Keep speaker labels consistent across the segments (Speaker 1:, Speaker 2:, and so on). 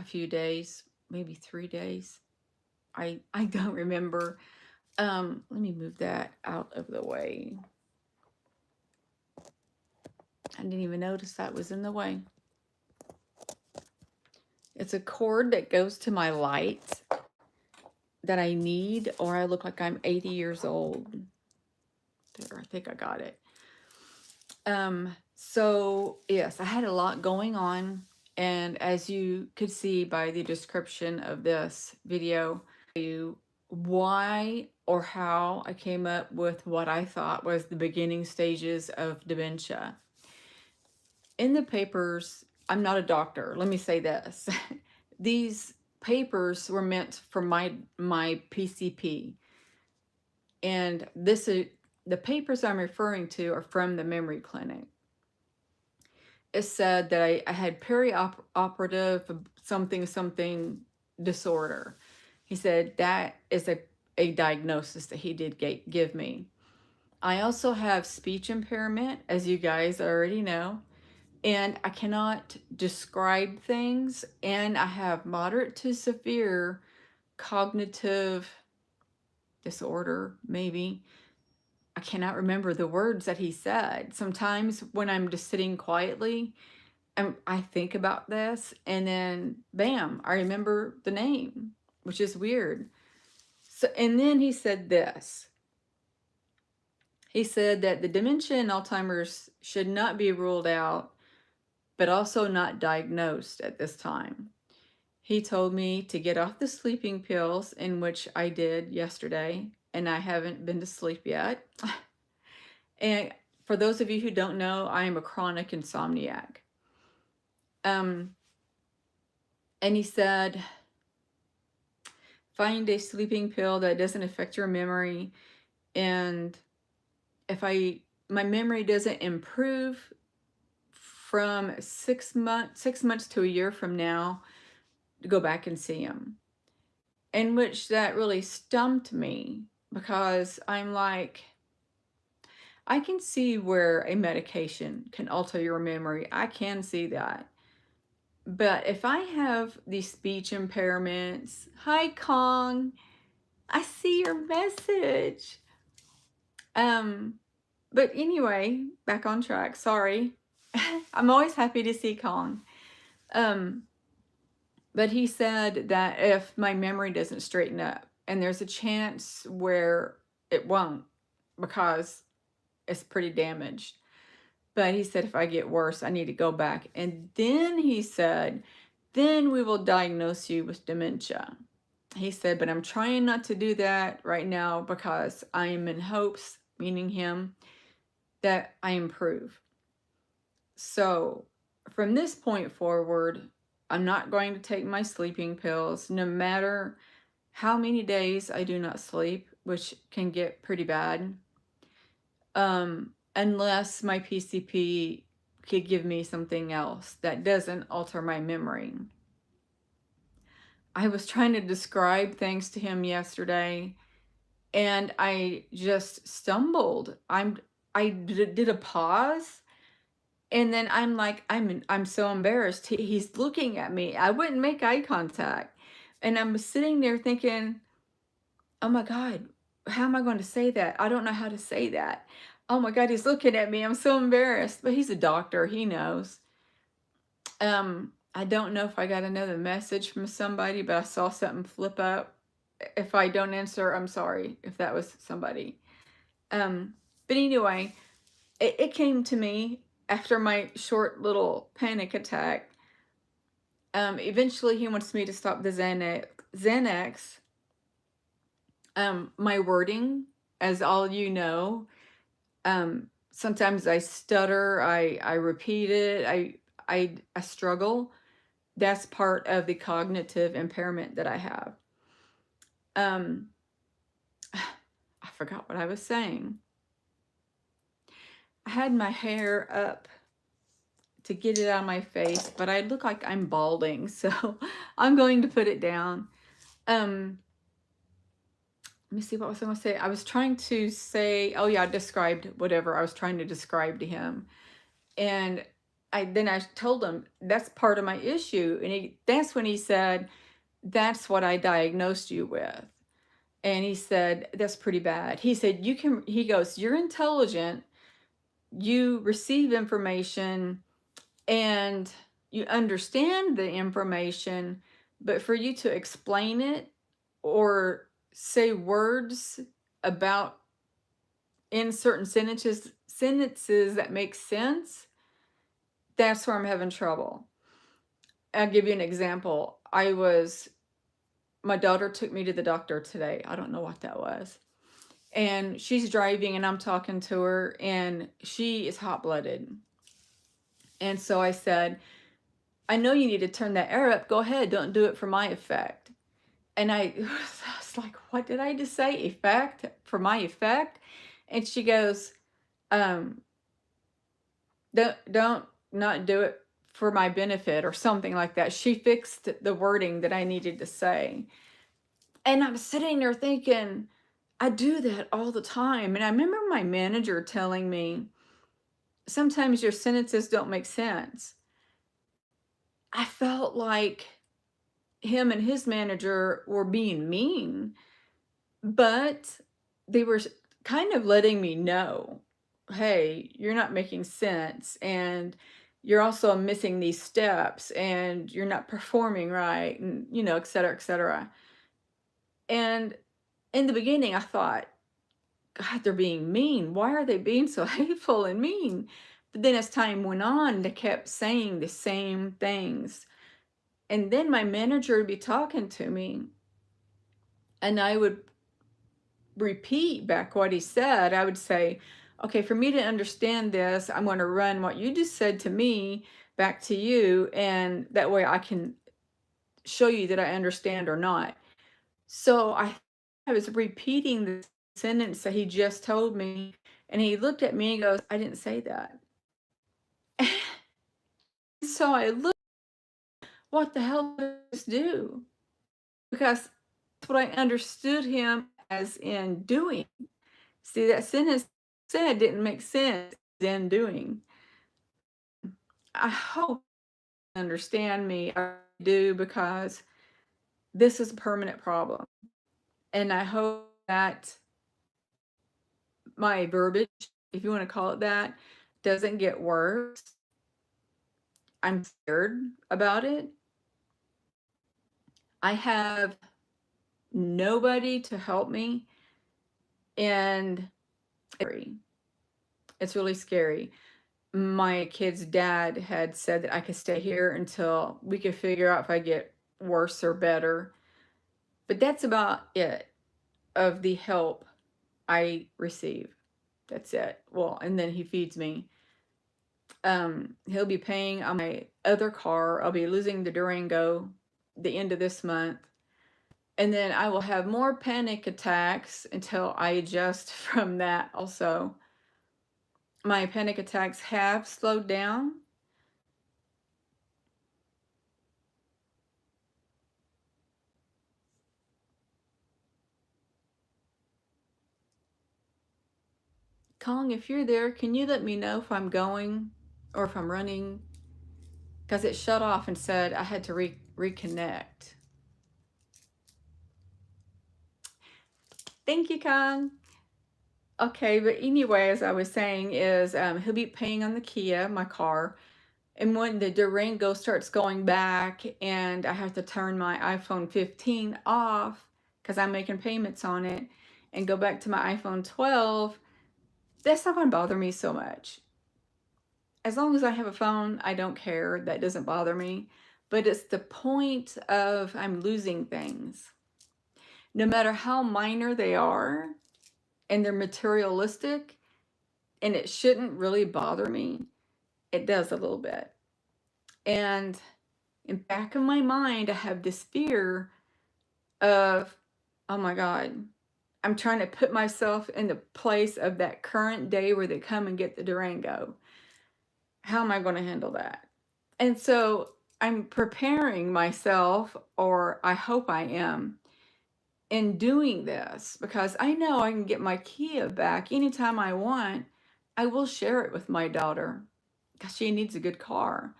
Speaker 1: few days, maybe 3 days. I don't remember. Let me move that out of the way. I didn't even notice that was in the way. It's a cord that goes to my light that I need, or I look like I'm 80 years old. There, I think I got it. So yes, I had a lot going on, and as you could see by the description of this video, why or how I came up with what I thought was the beginning stages of dementia. In the papers, I'm not a doctor, let me say this. These papers were meant for my PCP, and the papers I'm referring to are from the memory clinic. It said that I had perioperative something disorder. He said that is a diagnosis that he did give me. I also have speech impairment, as you guys already know, and I cannot describe things, and I have moderate to severe cognitive disorder, maybe. I cannot remember the words that he said. Sometimes when I'm just sitting quietly, I think about this, and then bam, I remember the name, which is weird. So, and then he said this. He said that the dementia and Alzheimer's should not be ruled out, but also not diagnosed at this time. He told me to get off the sleeping pills, in which I did yesterday, and I haven't been to sleep yet. And for those of you who don't know, I am a chronic insomniac. And he said, find a sleeping pill that doesn't affect your memory. And if my memory doesn't improve from 6 months to a year from now, to go back and see him. In which that really stumped me, because I'm like, I can see where a medication can alter your memory. I can see that. But if I have these speech impairments, hi Kong, I see your message. But anyway, back on track. Sorry. I'm always happy to see Kong. But he said that if my memory doesn't straighten up, and there's a chance where it won't because it's pretty damaged. But he said if I get worse, I need to go back. And then he said, then we will diagnose you with dementia. He said, but I'm trying not to do that right now because I am in hopes, meaning him, that I improve. So from this point forward, I'm not going to take my sleeping pills, no matter how many days I do not sleep, which can get pretty bad, unless my PCP could give me something else that doesn't alter my memory. I was trying to describe things to him yesterday, and I just stumbled. I did a pause, and then I'm like, I'm so embarrassed. He's looking at me. I wouldn't make eye contact, and I'm sitting there thinking, oh my God, how am I going to say that? I don't know how to say that. Oh my God, he's looking at me. I'm so embarrassed. But he's a doctor. He knows. I don't know if I got another message from somebody, but I saw something flip up. If I don't answer, I'm sorry if that was somebody. But anyway, it came to me after my short little panic attack. Eventually he wants me to stop the Xanax. My wording, as all you know, sometimes I stutter, I repeat it, I struggle. That's part of the cognitive impairment that I have. I forgot what I was saying. I had my hair up to get it out of my face, but I look like I'm balding, so I'm going to put it down. Let me see, what was I going to say? I was trying to say, oh yeah, I described whatever I was trying to describe to him. And I told him that's part of my issue, and that's when he said, "That's what I diagnosed you with." And he said, "That's pretty bad." He said, he goes, "You're intelligent, you receive information, and you understand the information, but for you to explain it or say words about in certain sentences that make sense, that's where I'm having trouble." I'll give you an example. My daughter took me to the doctor today. I don't know what that was. And she's driving and I'm talking to her and she is hot-blooded. And so I said, "I know you need to turn that air up. Go ahead. Don't do it for my effect." And I was like, "What did I just say? Effect? For my effect?" And she goes, um, don't not do it for my benefit or something like that. She fixed the wording that I needed to say. And I'm sitting there thinking, I do that all the time. And I remember my manager telling me, sometimes your sentences don't make sense. I felt like him and his manager were being mean, but they were kind of letting me know, hey, you're not making sense. And you're also missing these steps and you're not performing right, and, et cetera, et cetera. And in the beginning, I thought, God, they're being mean. Why are they being so hateful and mean? But then as time went on, they kept saying the same things. And then my manager would be talking to me, and I would repeat back what he said. I would say, okay, for me to understand this, I'm going to run what you just said to me back to you, and that way I can show you that I understand or not. So I was repeating the sentence that he just told me, and he looked at me and goes, "I didn't say that." So I looked, what the hell did I just do? Because that's what I understood him as in doing. See, that sentence said didn't make sense in doing. I hope you understand me. I do, because this is a permanent problem. And I hope that my verbiage, if you want to call it that, doesn't get worse. I'm scared about it. I have nobody to help me, and it's really scary. My kid's dad had said that I could stay here until we could figure out if I get worse or better. But that's about it of the help I receive. That's it. Well, and then he feeds me. He'll be paying on my other car. I'll be losing the Durango the end of this month. And then I will have more panic attacks until I adjust from that also. My panic attacks have slowed down. Kong, if you're there, can you let me know if I'm going or if I'm running? Because it shut off and said I had to reconnect. Thank you, Kong. Okay, but anyway, as I was saying, is he'll be paying on the Kia, my car. And when the Durango starts going back and I have to turn my iPhone 15 off because I'm making payments on it and go back to my iPhone 12, that's not going to bother me so much. As long as I have a phone, I don't care. That doesn't bother me. But it's the point of I'm losing things. No matter how minor they are and they're materialistic, and it shouldn't really bother me, it does a little bit. And in back of my mind, I have this fear of, oh my God, I'm trying to put myself in the place of that current day where they come and get the Durango. How am I going to handle that? And so I'm preparing myself, or I hope I am, in doing this, because I know I can get my Kia back anytime I want. I will share it with my daughter. because she needs a good car.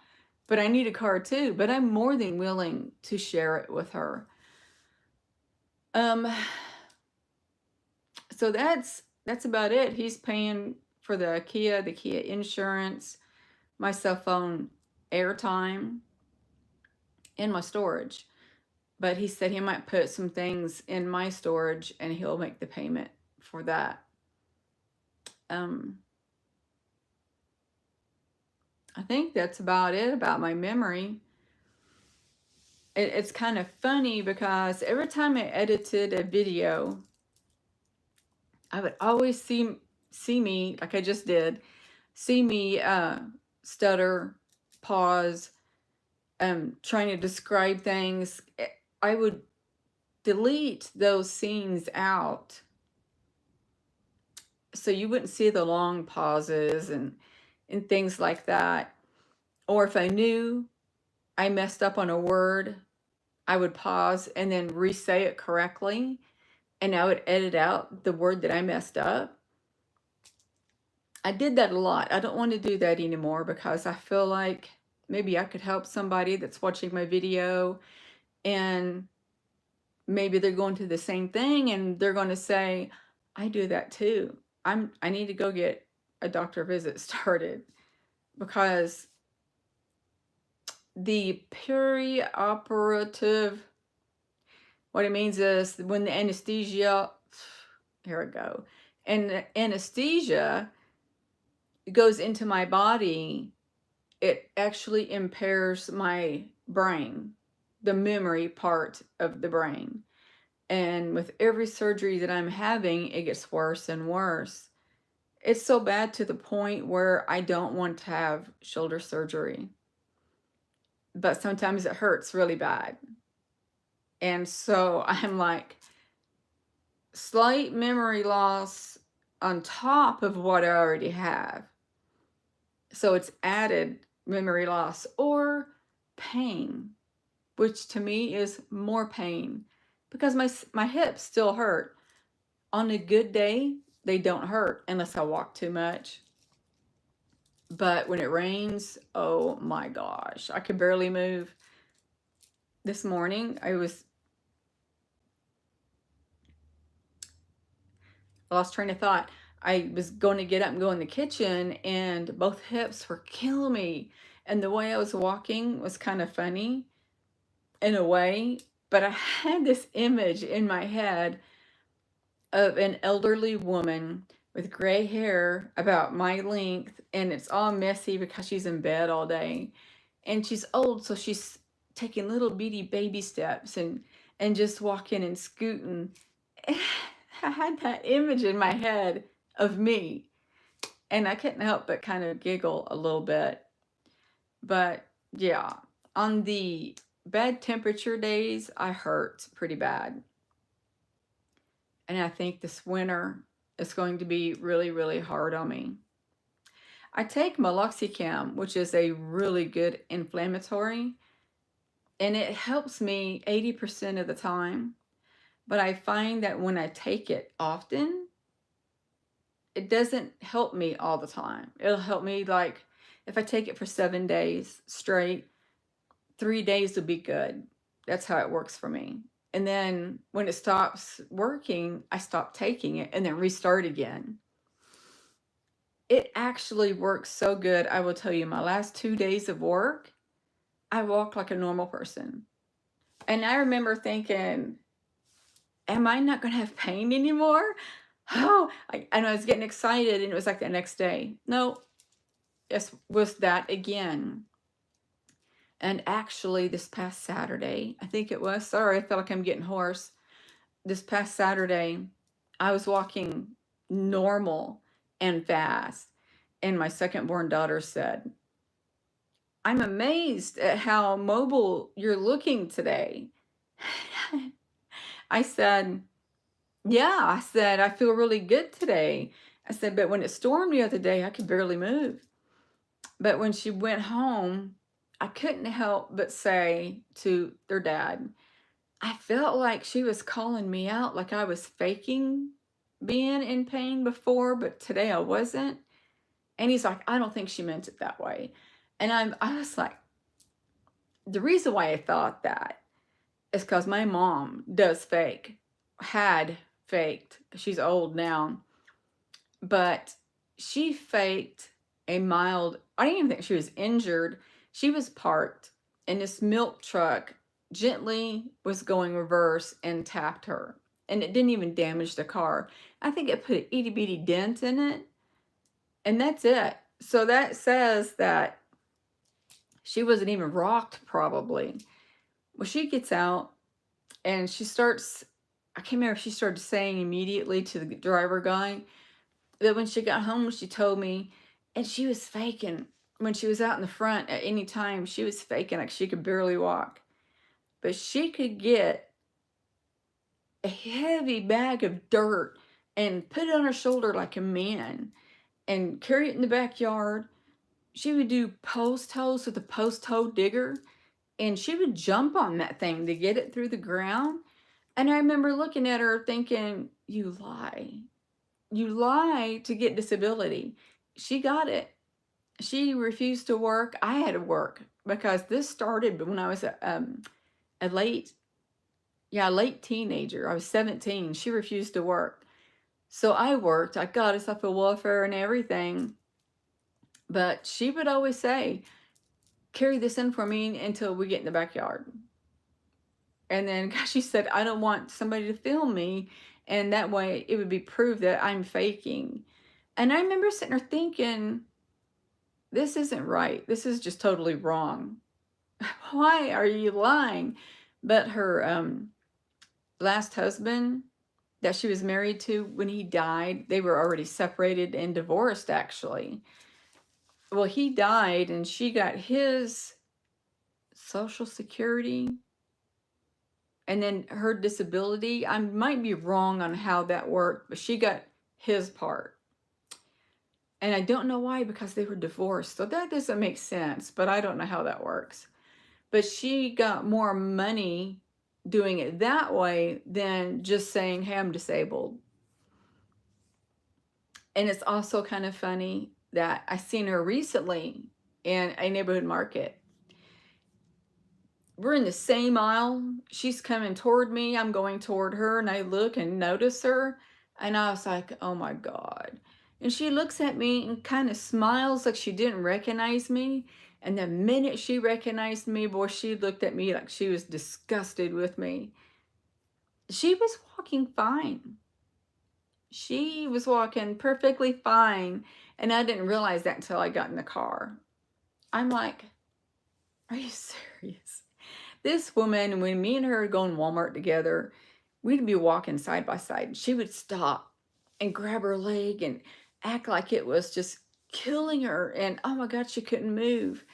Speaker 1: But I need a car too, but I'm more than willing to share it with her. Um, so that's about it. He's paying for the Kia insurance, my cell phone airtime, and my storage. But he said he might put some things in my storage and he'll make the payment for that. Um, I think that's about it about my memory. It's kind of funny because every time I edited a video, I would always see me, like I just did, see me stutter, pause, trying to describe things. I would delete those scenes out so you wouldn't see the long pauses and things like that. Or if I knew I messed up on a word, I would pause and then re-say it correctly, and I would edit out the word that I messed up. I did that a lot. I don't want to do that anymore because I feel like maybe I could help somebody that's watching my video, and maybe they're going through the same thing and they're going to say, I do that too. I need to go get a doctor visit started, because the perioperative, what it means is when the anesthesia, here we go, and the anesthesia goes into my body, it actually impairs my brain, the memory part of the brain. And with every surgery that I'm having, it gets worse and worse. It's so bad to the point where I don't want to have shoulder surgery. But sometimes it hurts really bad. And so I'm like, slight memory loss on top of what I already have. So it's added memory loss or pain, which to me is more pain, because my hips still hurt. On a good day, they don't hurt unless I walk too much. But when it rains, oh my gosh, I could barely move. This morning, I lost train of thought. I was going to get up and go in the kitchen, and both hips were killing me. And the way I was walking was kind of funny in a way, but I had this image in my head of an elderly woman with gray hair about my length, and it's all messy because she's in bed all day. And she's old, so she's taking little bitty baby steps and just walking and scooting. I had that image in my head of me, and I couldn't help but kind of giggle a little bit. But yeah, on the bad temperature days, I hurt pretty bad. And I think this winter is going to be really, really hard on me. I take meloxicam, which is a really good inflammatory, and it helps me 80% of the time. But I find that when I take it often, it doesn't help me all the time. It'll help me, like, if I take it for 7 days straight, 3 days will be good. That's how it works for me. And then when it stops working, I stop taking it and then restart again. It actually works so good. I will tell you, my last 2 days of work, I walk like a normal person. And I remember thinking, am I not going to have pain anymore? Oh, and I was getting excited, and it was like the next day. No, it was that again. And actually, this past Saturday, I think it was, sorry, I feel like I'm getting hoarse. This past Saturday, I was walking normal and fast. And my second born daughter said, I'm amazed at how mobile you're looking today. I said, yeah, I said, I feel really good today. I said, but when it stormed the other day, I could barely move. But when she went home, I couldn't help but say to their dad, I felt like she was calling me out, like I was faking being in pain before, but today I wasn't. And he's like, I don't think she meant it that way. And I was like, the reason why I thought that is because my mom does fake, had faked, she's old now, but she faked a mild, I didn't even think she was injured. She was parked and this milk truck gently was going reverse and tapped her. And it didn't even damage the car. I think it put an itty bitty dent in it. And that's it. So that says that she wasn't even rocked, probably. Well, she gets out and she starts, I can't remember if she started saying immediately to the driver guy that when she got home, she told me, and she was faking. When she was out in the front at any time, she was faking like she could barely walk. But she could get a heavy bag of dirt and put it on her shoulder like a man and carry it in the backyard. She would do post holes with a post hole digger, and she would jump on that thing to get it through the ground. And I remember looking at her thinking, you lie. You lie to get disability. She got it. She refused to work. I had to work because this started when I was a late teenager. I was 17. She refused to work. So I worked. I got us off of welfare and everything. But she would always say, carry this in for me until we get in the backyard. And then she said, I don't want somebody to film me. And that way it would be proof that I'm faking. And I remember sitting there thinking, this isn't right. This is just totally wrong. Why are you lying? But her last husband that she was married to, when he died, they were already separated and divorced, actually. Well, he died and she got his Social Security and then her disability. I might be wrong on how that worked, but she got his part. And I don't know why, because they were divorced. So that doesn't make sense, but I don't know how that works. But she got more money doing it that way than just saying, hey, I'm disabled. And it's also kind of funny that I seen her recently in a neighborhood market. We're in the same aisle. She's coming toward me. I'm going toward her, and I look and notice her. And I was like, oh my God. And she looks at me and kind of smiles like she didn't recognize me. And the minute she recognized me, boy, she looked at me like she was disgusted with me. She was walking fine. She was walking perfectly fine. And I didn't realize that until I got in the car. I'm like, are you serious? This woman, when me and her would go in Walmart together, we'd be walking side by side. She would stop and grab her leg and act like it was just killing her. And oh my God, she couldn't move.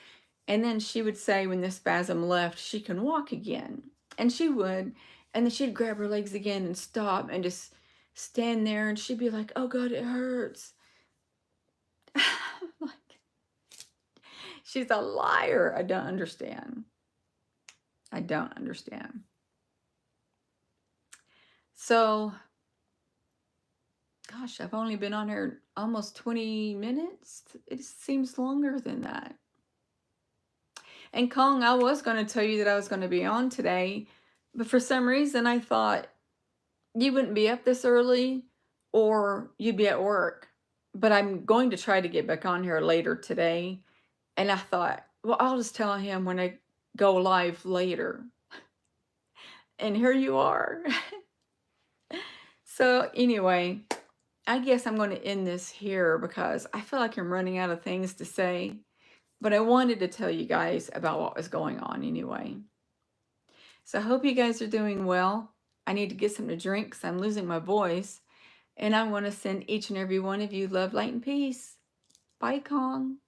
Speaker 1: And then she would say when the spasm left, she can walk again. And she would. And then she'd grab her legs again and stop and just stand there. And she'd be like, oh God, it hurts. Like, she's a liar. I don't understand. I don't understand. So, gosh, I've only been on here almost 20 minutes. It seems longer than that. And Kong, I was going to tell you that I was going to be on today, but for some reason I thought you wouldn't be up this early or you'd be at work. But I'm going to try to get back on here later today. And I thought, well, I'll just tell him when I go live later. And here you are. So anyway, I guess I'm going to end this here because I feel like I'm running out of things to say. But I wanted to tell you guys about what was going on anyway. So I hope you guys are doing well. I need to get something to drink because I'm losing my voice. And I want to send each and every one of you love, light, and peace. Bye, Kong.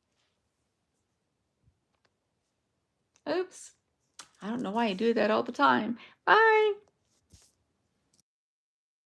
Speaker 1: Oops. I don't know why I do that all the time. Bye.